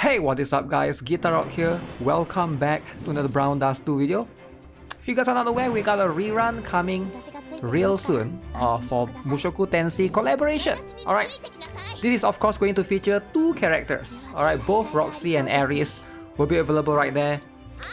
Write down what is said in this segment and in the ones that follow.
Hey, what is up guys, GuitarRock here. Welcome back to another Brown Dust 2 video. If you guys are not aware, we got a rerun coming real soon for Mushoku Tensei collaboration. Alright, this is of course going to feature two characters. Alright, both Roxy and Eris will be available right there.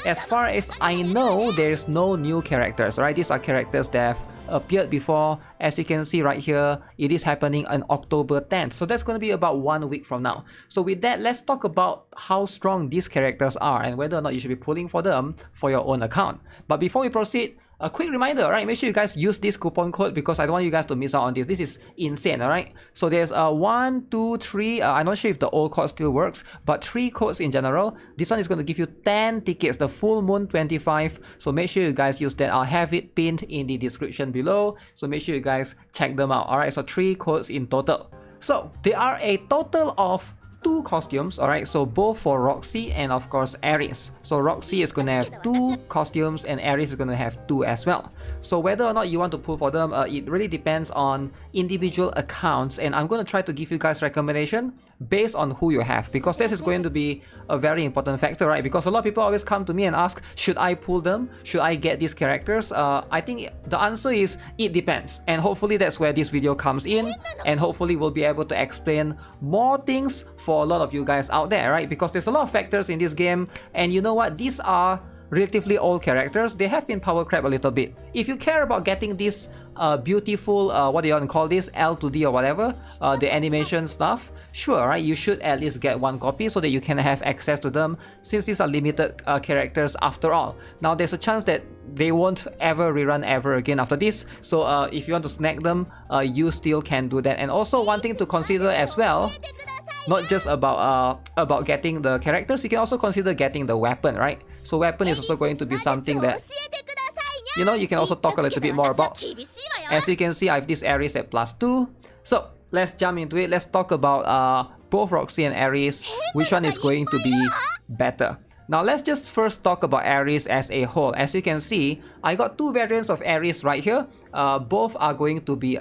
As far as I know, there's no new characters, right? These are characters that have appeared before. As you can see right here, it is happening on October 10th. So that's going to be about 1 week from now. So with that, let's talk about how strong these characters are and whether or not you should be pulling for them for your own account. But before we proceed, a quick reminder, right? Make sure you guys use this coupon code because I don't want you guys to miss out on this. This is insane, alright? So there's 1, 2, 3. I'm not sure if the old code still works, but 3 codes in general. This one is going to give you 10 tickets, the full moon 25. So make sure you guys use that. I'll have it pinned in the description below. So make sure you guys check them out. Alright, so 3 codes in total. So there are a total of 2 costumes, alright, so both for Roxy and of course Eris. So Roxy is gonna have 2 costumes and Eris is gonna have 2 as well. So whether or not you want to pull for them, it really depends on individual accounts, and I'm gonna try to give you guys recommendation based on who you have, because this is going to be a very important factor, right? Because a lot of people always come to me and ask, should I pull them? Should I get these characters? I think the answer is it depends, and hopefully that's where this video comes in, and hopefully we'll be able to explain more things for a lot of you guys out there, right? Because there's a lot of factors in this game, and you know what? These are relatively old characters. They have been power crept a little bit. If you care about getting this beautiful, what do you want to call this, L to D or whatever, the animation stuff, sure, right? You should at least get 1 copy so that you can have access to them, since these are limited characters after all. Now there's a chance that they won't ever rerun ever again after this, so if you want to snag them, you still can do that. And also one thing to consider as well, not just about getting the characters, you can also consider getting the weapon, right? So weapon is also going to be something that, you know, you can also talk a little bit more about. As you can see, I have this Eris at +2. So let's jump into it. Let's talk about both Roxy and Eris, which one is going to be better. Now let's just first talk about Eris as a whole. As you can see, I got 2 variants of Eris right here. Both are going to be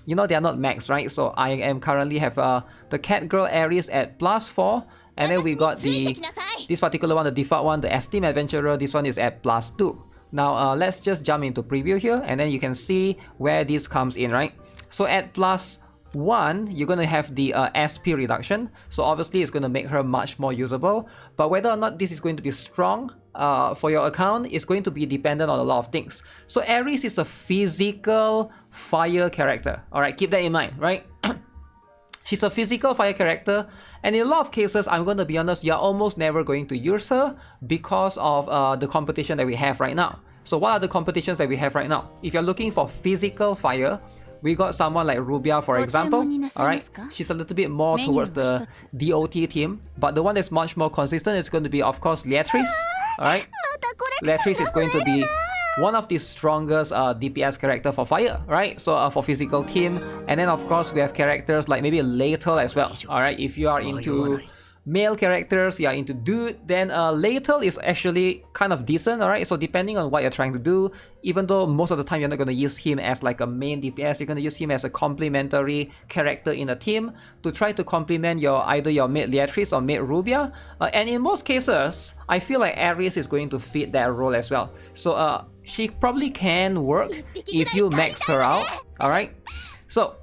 you know, they are not maxed, right? So I am currently have the catgirl Eris at +4, and then we got this particular one, the default one, the Esteem Adventurer. This one is at +2. Now let's just jump into preview here, and then you can see where this comes in, right? So at +1, you're gonna have the SP reduction. So obviously it's gonna make her much more usable. But whether or not this is going to be strong for your account is going to be dependent on a lot of things. So Eris is a physical fire character. Alright, keep that in mind, right? She's a physical fire character, and in a lot of cases, I'm going to be honest, you're almost never going to use her because of the competition that we have right now. So what are the competitions that we have right now? If you're looking for physical fire, we got someone like Rubia, for example. Alright, she's a little bit more towards the DOT team, but the one that's much more consistent is going to be, of course, Leatrice. Alright, Leatrice is going to be one of the strongest DPS character for fire, right? So for physical team, and then of course we have characters like maybe Lethal as well. Alright, if you are into male characters, you are into dude, then Lethal is actually kind of decent, alright? So depending on what you're trying to do, even though most of the time you're not going to use him as like a main DPS, you're going to use him as a complementary character in a team to try to complement either your mid Leatrice or mid Rubia. And in most cases, I feel like Eris is going to fit that role as well. So she probably can work if you max her out, alright? So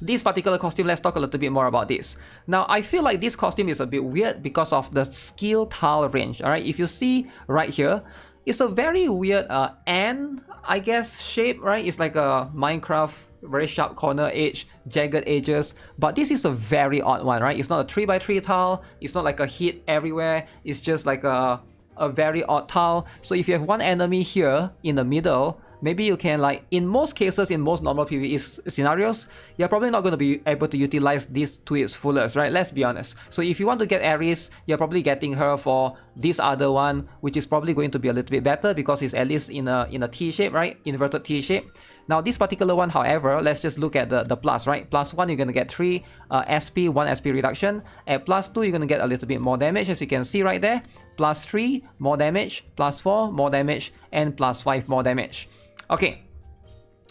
this particular costume, let's talk a little bit more about this. Now, I feel like this costume is a bit weird because of the skill tile range, alright? If you see right here, it's a very weird ant, I guess, shape, right? It's like a Minecraft, very sharp corner edge, jagged edges, but this is a very odd one, right? It's not a 3x3 tile, it's not like a hit everywhere, it's just like a very odd tile. So if you have one enemy here in the middle, maybe you can, like, in most cases, in most normal PvE scenarios, you're probably not going to be able to utilize this to its fullest, right? Let's be honest. So if you want to get Eris, you're probably getting her for this other one, which is probably going to be a little bit better because it's at least in a T shape, right? Inverted T shape. Now this particular one, however, let's just look at the plus, right? +1, you're going to get 3 SP, 1 SP reduction. At +2, you're going to get a little bit more damage, as you can see right there. +3, more damage. +4, more damage. And +5, more damage. Okay,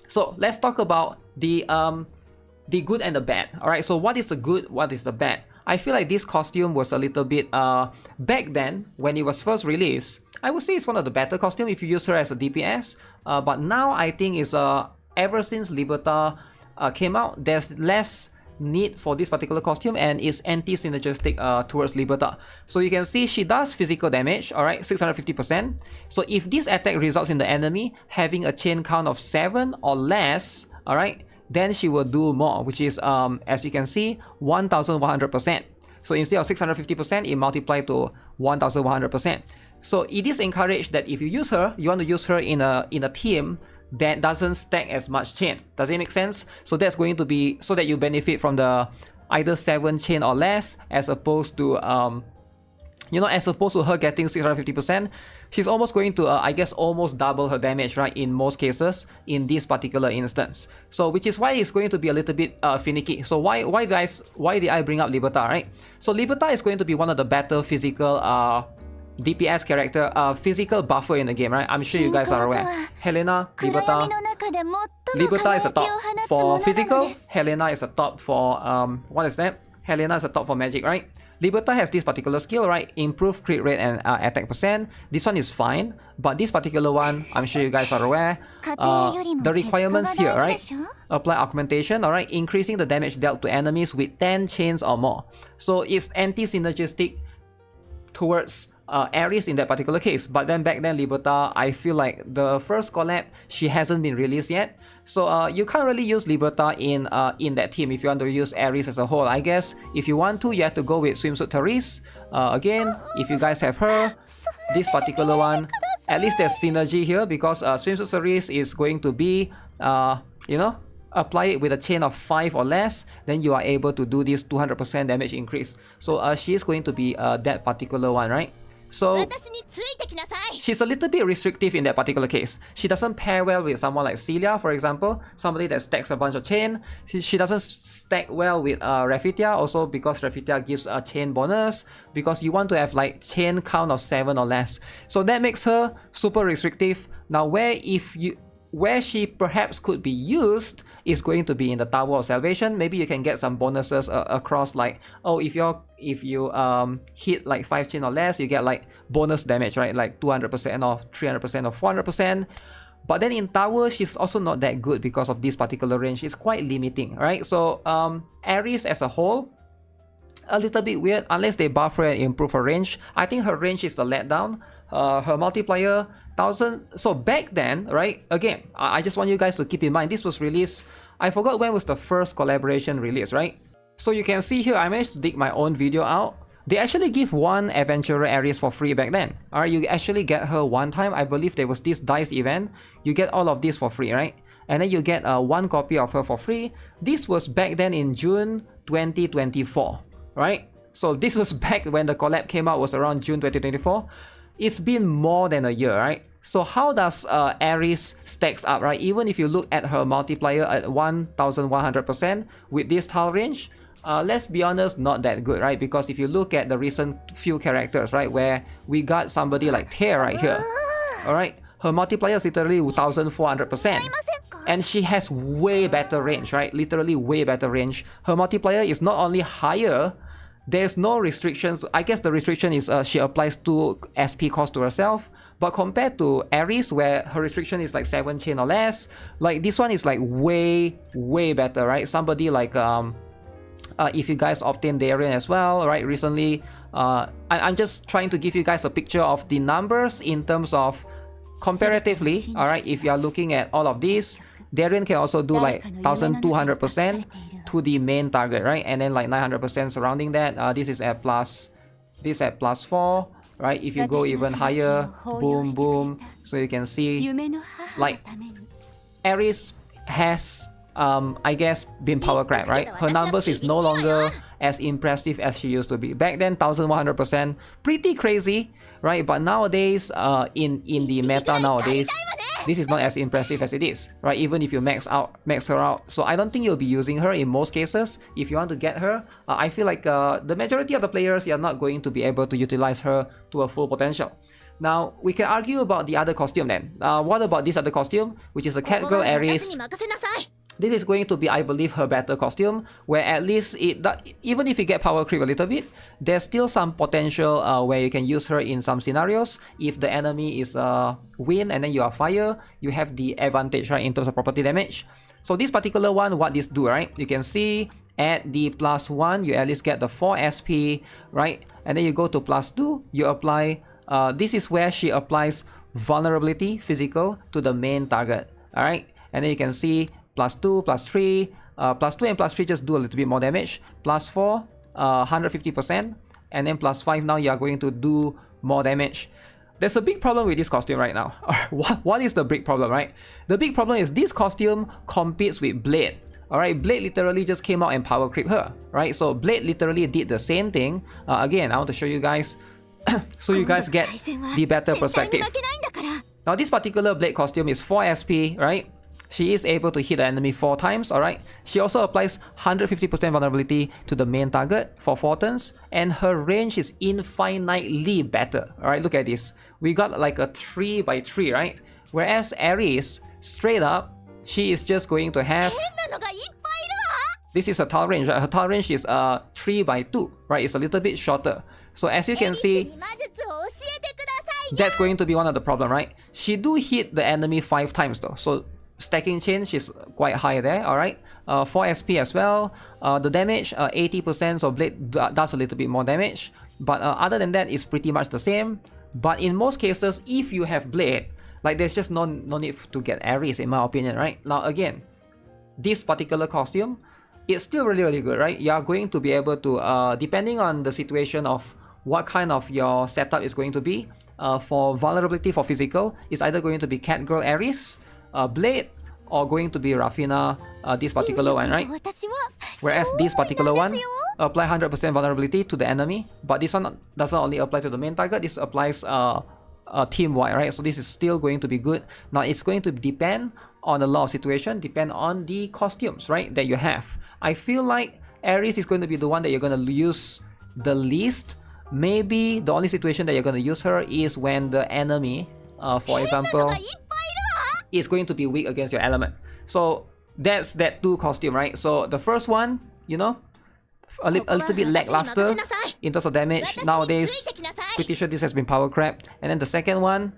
so let's talk about the good and the bad. Alright, so what is the good, what is the bad? I feel like this costume was a little bit, back then, when it was first released, I would say it's one of the better costumes if you use her as a DPS. But now I think it's, ever since Liberta came out, there's less need for this particular costume, and it's anti-synergistic towards Liberta. So you can see she does physical damage, alright, 650%. So if this attack results in the enemy having a chain count of 7 or less, alright, then she will do more, which is, as you can see, 1100%. So instead of 650%, it multiplied to 1100%. So it is encouraged that if you use her, you want to use her in a team that doesn't stack as much chain. Does it make sense? So that's going to be so that you benefit from the either 7 chain or less, as opposed to as opposed to her getting 650%. She's almost going to I guess almost double her damage, right, in most cases in this particular instance. So which is why it's going to be a little bit finicky. So why did I bring up Liberta, right? So Liberta is going to be one of the better physical DPS character, physical buffer in the game, right? I'm sure you guys are aware. Helena, Liberta. Liberta is a top for physical. Helena is a top for what is that? Helena is a top for magic, right? Liberta has this particular skill, right? Improve crit rate and attack percent. This one is fine, but this particular one, I'm sure you guys are aware. The requirements here, right? Apply augmentation, alright? Increasing the damage dealt to enemies with 10 chains or more. So it's anti-synergistic towards Eris in that particular case. But then back then, Liberta, I feel like the first collab, she hasn't been released yet. So you can't really use Liberta in that team if you want to use Eris as a whole. I guess if you want to, you have to go with Swimsuit Therese. Again, if you guys have her, this particular one, at least there's synergy here, because Swimsuit Therese is going to be, apply it with a chain of 5 or less, then you are able to do this 200% damage increase. So she is going to be that particular one, right? So she's a little bit restrictive in that particular case. She doesn't pair well with someone like Celia, for example, somebody that stacks a bunch of chain. She doesn't stack well with Rafitia, also because Rafitia gives a chain bonus, because you want to have like chain count of 7 or less. So that makes her super restrictive. Now where she perhaps could be used is going to be in the Tower of Salvation. Maybe you can get some bonuses across, like, oh, if you hit like 5 chain or less, you get like bonus damage, right? Like 200% or 300% or 400%. But then in Tower, she's also not that good because of this particular range. It's quite limiting, right? So Eris as a whole, a little bit weird unless they buff her and improve her range. I think her range is the letdown. Her multiplier 1000. So back then, right? Again, I just want you guys to keep in mind, this was released, I forgot when was the first collaboration release, right? So you can see here, I managed to dig my own video out. They actually give one Adventurer Eris for free back then. Alright, you actually get her one time. I believe there was this DICE event. You get all of this for free, right? And then you get one copy of her for free. This was back then in June 2024, right? So this was back when the collab came out, was around June 2024. It's been more than a year, right? So how does Eris stacks up, right? Even if you look at her multiplier at 1100% with this tile range, let's be honest, not that good, right? Because if you look at the recent few characters, right, where we got somebody like Tear right here, alright, her multiplier is literally 1400%. And she has way better range, right? Literally way better range. Her multiplier is not only higher, there's no restrictions. I guess the restriction is she applies 2 SP cost to herself. But compared to Eris, where her restriction is like 7 chain or less, like this one is like way better, right? Somebody like if you guys obtain Darien as well, right? Recently, I'm just trying to give you guys a picture of the numbers in terms of comparatively, alright? If you are looking at all of these, Darien can also do like 1200% to the main target, right? And then like 900% surrounding that. This is at plus 4, right? If you go even higher, boom, boom. So you can see like Eris has I guess been power cracked, right? Her numbers is no longer as impressive as she used to be. Back then, 1100%, pretty crazy, right? But nowadays, in the meta nowadays, this is not as impressive as it is, right? Even if you max her out. So I don't think you'll be using her in most cases. If you want to get her, I feel like the majority of the players, you're not going to be able to utilize her to her full potential. Now, we can argue about the other costume then. What about this other costume, which is a catgirl Eris? This is going to be, I believe, her better costume, where at least even if you get power creep a little bit, there's still some potential where you can use her in some scenarios. If the enemy is wind and then you are fire, you have the advantage, right, in terms of property damage. So this particular one, what this do, right, you can see at the +1, you at least get the 4 SP, right, and then you go to +2, you apply, this is where she applies vulnerability, physical, to the main target, alright, and then you can see +2, +3, +2 and +3 just do a little bit more damage, +4, 150%, and then +5, now you are going to do more damage. There's a big problem with this costume right now. What is the big problem, right? The big problem is this costume competes with Blade. Alright, Blade literally just came out and power creep her, right? So Blade literally did the same thing. Again, I want to show you guys so you guys get the better perspective. Now this particular Blade costume is 4 SP, right? She is able to hit the enemy 4 times, alright? She also applies 150% vulnerability to the main target for 4 turns, and her range is infinitely better, alright? Look at this. We got like a 3x3, right? Whereas Eris, straight up, she is just going to have... This is her tile range, right? Her tile range is 3x2, right? It's a little bit shorter. So as you can see, that's going to be one of the problem, right? She do hit the enemy 5 times though. So stacking chain, she's quite high there, alright? 4 SP as well. The damage, 80%, so Blade does a little bit more damage. But other than that, it's pretty much the same. But in most cases, if you have Blade, like there's just no need to get Eris in my opinion, right? Now again, this particular costume, it's still really good, right? You are going to be able to, depending on the situation of what kind of your setup is going to be, for vulnerability for physical, it's either going to be Catgirl Eris, Blade, or going to be Rafina, this particular one, right? Whereas this particular one, apply 100% vulnerability to the enemy, but this one doesn't only apply to the main target, this applies team-wide, right? So this is still going to be good. Now it's going to depend on a lot of situations, depend on the costumes, right, that you have. I feel like Eris is going to be the one that you're going to use the least. Maybe the only situation that you're going to use her is when the enemy, for example, is going to be weak against your element. So that's that 2 costume, right? So the first one, you know, a little bit lackluster in terms of damage. Nowadays, pretty sure this has been power crept. And then the second one,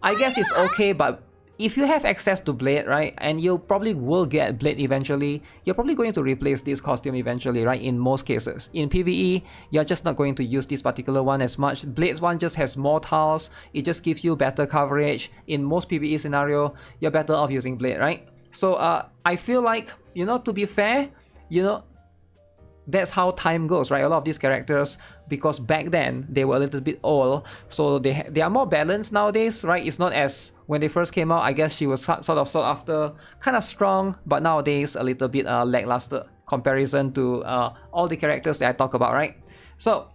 I guess it's okay, but if you have access to Blade, right, and you probably will get Blade eventually, you're probably going to replace this costume eventually, right, in most cases. In PvE, you're just not going to use this particular one as much. Blade's one just has more tiles, it just gives you better coverage. In most PvE scenario, you're better off using Blade, right? So I feel like, you know, to be fair, you know, that's how time goes, right? A lot of these characters, because back then they were a little bit old, so they are more balanced nowadays, right? It's not as when they first came out. I guess she was sort of sought after, kind of strong, but nowadays a little bit lackluster comparison to all the characters that I talk about, right? So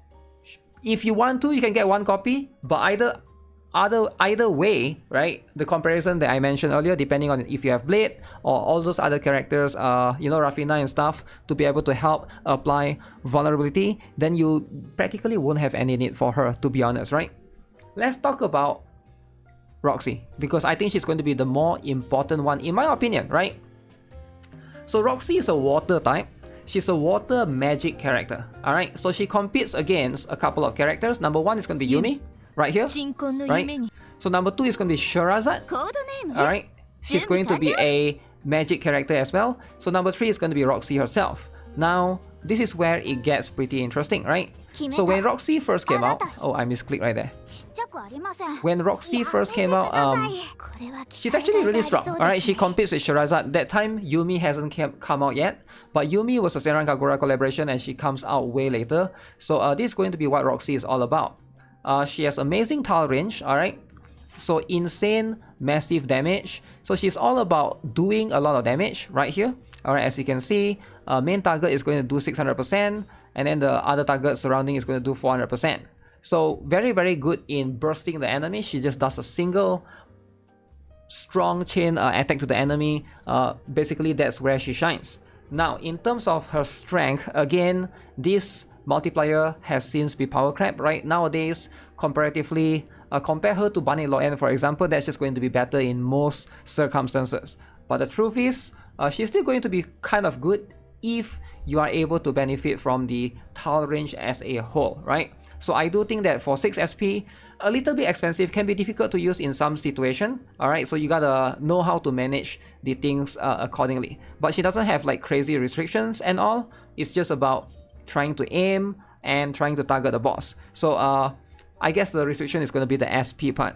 if you want to, you can get 1 copy, but either way, right? The comparison that I mentioned earlier, depending on if you have Blade or all those other characters, you know, Rafina and stuff, to be able to help apply vulnerability, then you practically won't have any need for her, to be honest, right? Let's talk about Roxy, because I think she's going to be the more important one in my opinion, right? So Roxy is a water type. She's a water magic character, alright? So she competes against a couple of characters. Number 1 is going to be Yumi, right here, right? So number 2 is going to be Shirazad, alright? She's going to be a magic character as well. So number 3 is going to be Roxy herself. Now, this is where it gets pretty interesting, right? So when Roxy first came out, oh, I misclicked right there. When Roxy first came out, she's actually really strong, alright? She competes with Shirazad. That time, Yumi hasn't come out yet, but Yumi was a Senran Kagura collaboration and she comes out way later. So this is going to be what Roxy is all about. She has amazing tile range, alright? So insane, massive damage. So she's all about doing a lot of damage right here. Alright, as you can see, main target is going to do 600%, and then the other target surrounding is going to do 400%. So very good in bursting the enemy. She just does a single strong chain attack to the enemy. Basically, that's where she shines. Now, in terms of her strength, again, this multiplier has since been power crept, right? Nowadays, comparatively, compare her to Bunny Loen, for example, that's just going to be better in most circumstances. But the truth is, she's still going to be kind of good if you are able to benefit from the tile range as a whole, right? So I do think that for 6 SP, a little bit expensive, can be difficult to use in some situation, alright? So you gotta know how to manage the things accordingly. But she doesn't have like crazy restrictions and all. It's just about trying to aim and trying to target the boss. So I guess the restriction is going to be the SP part.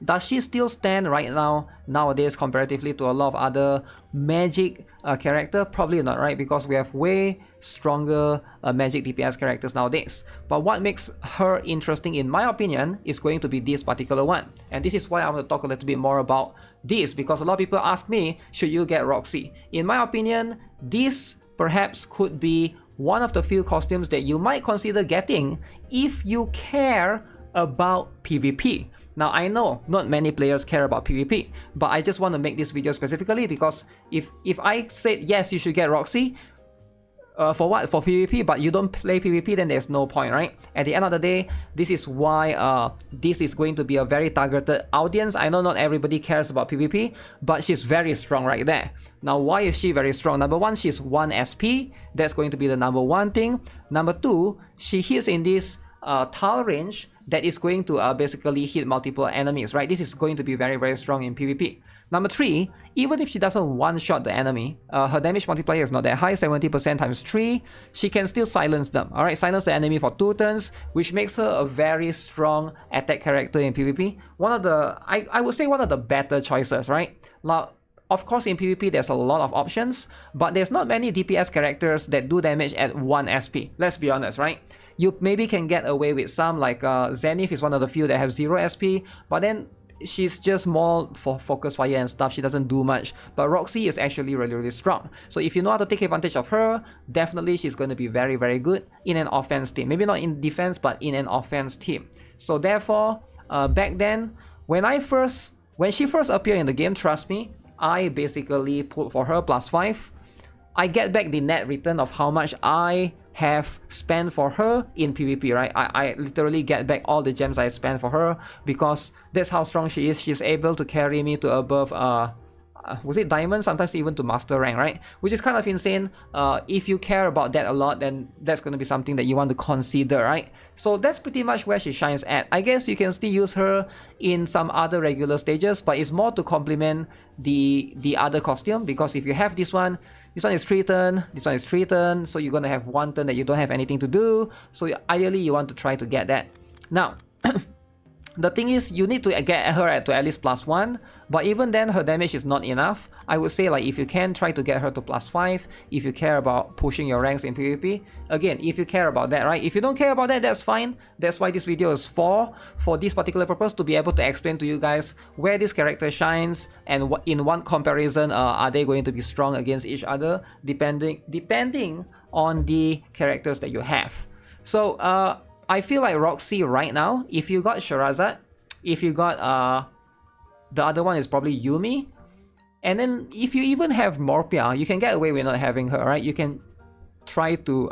Does she still stand right now, nowadays, comparatively to a lot of other magic character? Probably not, right? Because we have way stronger magic DPS characters nowadays. But what makes her interesting, in my opinion, is going to be this particular one. And this is why I want to talk a little bit more about this, because a lot of people ask me, should you get Roxy? In my opinion, this perhaps could be one of the few costumes that you might consider getting if you care about PvP. Now I know not many players care about PvP, but I just want to make this video specifically because if I said yes, you should get Roxy, for what? For PvP, but you don't play PvP, then there's no point, right? At the end of the day, this is why this is going to be a very targeted audience. I know not everybody cares about PvP, but she's very strong right there. Now, why is she very strong? Number one, she's 1 SP. That's going to be the number one thing. Number two, she hits in this tile range that is going to basically hit multiple enemies, right? This is going to be very, very strong in PvP. Number three, even if she doesn't one-shot the enemy, her damage multiplier is not that high, 70% times 3, she can still silence them, alright? Silence the enemy for 2 turns, which makes her a very strong attack character in PvP. One of the, I would say one of the better choices, right? Now, of course, in PvP, there's a lot of options, but there's not many DPS characters that do damage at 1 SP. Let's be honest, right? You maybe can get away with some, like Zenith is one of the few that have 0 SP, but then she's just more for focus fire and stuff. She doesn't do much. But Roxy is actually really, really strong. So if you know how to take advantage of her, definitely she's going to be very, very good in an offense team. Maybe not in defense, but in an offense team. So therefore, back then, when she first appeared in the game, trust me, I basically pulled for her +5. I get back the net return of how much I have spent for her in PvP, right? I literally get back all the gems I spent for her because that's how strong she is. She's able to carry me to above was it diamond, sometimes even to master rank, right? Which is kind of insane. If you care about that a lot, then that's going to be something that you want to consider, right? So that's pretty much where she shines at. I guess you can still use her in some other regular stages, but it's more to complement the other costume, because if you have this one is 3 turn, this one is 3 turn, so you're going to have 1 turn that you don't have anything to do. So ideally you want to try to get that. Now the thing is, you need to get her to at least +1, but even then her damage is not enough. I would say, like, if you can, try to get her to +5 if you care about pushing your ranks in PvP. Again, if you care about that, right? If you don't care about that, that's fine. That's why this video is for this particular purpose, to be able to explain to you guys where this character shines and what in one comparison are they going to be strong against each other, depending on the characters that you have. So I feel like Roxy right now, if you got Shahrazad, if you got the other one is probably Yumi, and then if you even have Morpia, you can get away with not having her, right? You can try to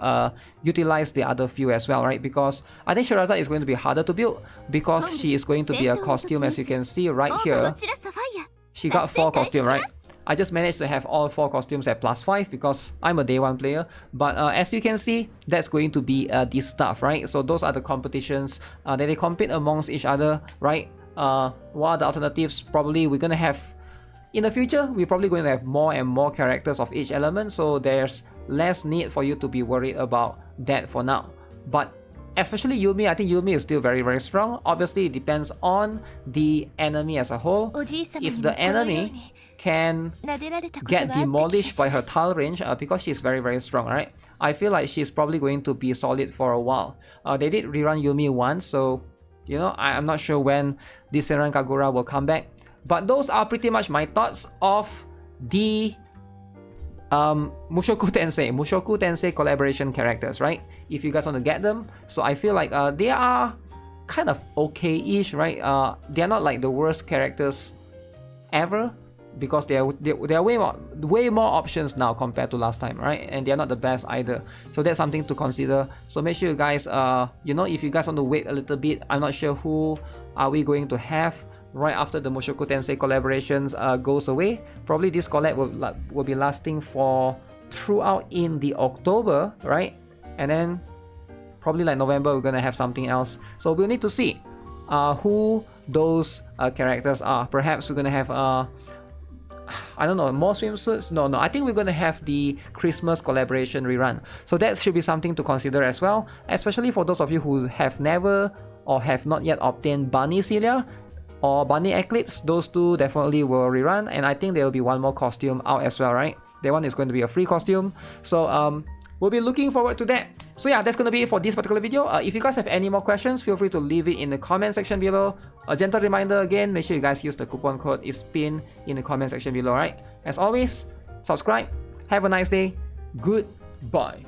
utilize the other few as well, right? Because I think Shahrazad is going to be harder to build because she is going to be a costume, as you can see right here. She got 4 costumes, right? I just managed to have all 4 costumes at +5 because I'm a day 1 player. But as you can see, that's going to be this stuff, right? So those are the competitions that they compete amongst each other, right? What are the alternatives? Probably we're going to have, in the future, we're probably going to have more and more characters of each element. So there's less need for you to be worried about that for now. But especially Yumi, I think Yumi is still very, very strong. Obviously, it depends on the enemy as a whole. If the enemy can get demolished by her tile range, because she's very, very strong, right? I feel like she's probably going to be solid for a while. They did rerun Yumi once, so you know, I'm not sure when this Senran Kagura will come back. But those are pretty much my thoughts of the Mushoku Tensei collaboration characters, right? If you guys want to get them, so I feel like they are kind of okay-ish, right? They are not like the worst characters ever, because there are way more options now compared to last time, right? And they are not the best either. So that's something to consider. So make sure you guys, you know, if you guys want to wait a little bit, I'm not sure who are we going to have right after the Mushoku Tensei collaborations goes away. Probably this collab will be lasting for throughout in the October, right? And then probably like November we're gonna have something else. So we'll need to see who those characters are. Perhaps we're gonna have I don't know, more swimsuits? No, I think we're gonna have the Christmas collaboration rerun. So that should be something to consider as well, especially for those of you who have never or have not yet obtained Bunny Celia or Bunny Eclipse. Those two definitely will rerun, and I think there will be one more costume out as well, right? That one is going to be a free costume. So we'll be looking forward to that. So yeah, that's going to be it for this particular video. If you guys have any more questions, feel free to leave it in the comment section below. A gentle reminder again, make sure you guys use the coupon code is pinned in the comment section below, right? As always, subscribe, have a nice day, goodbye.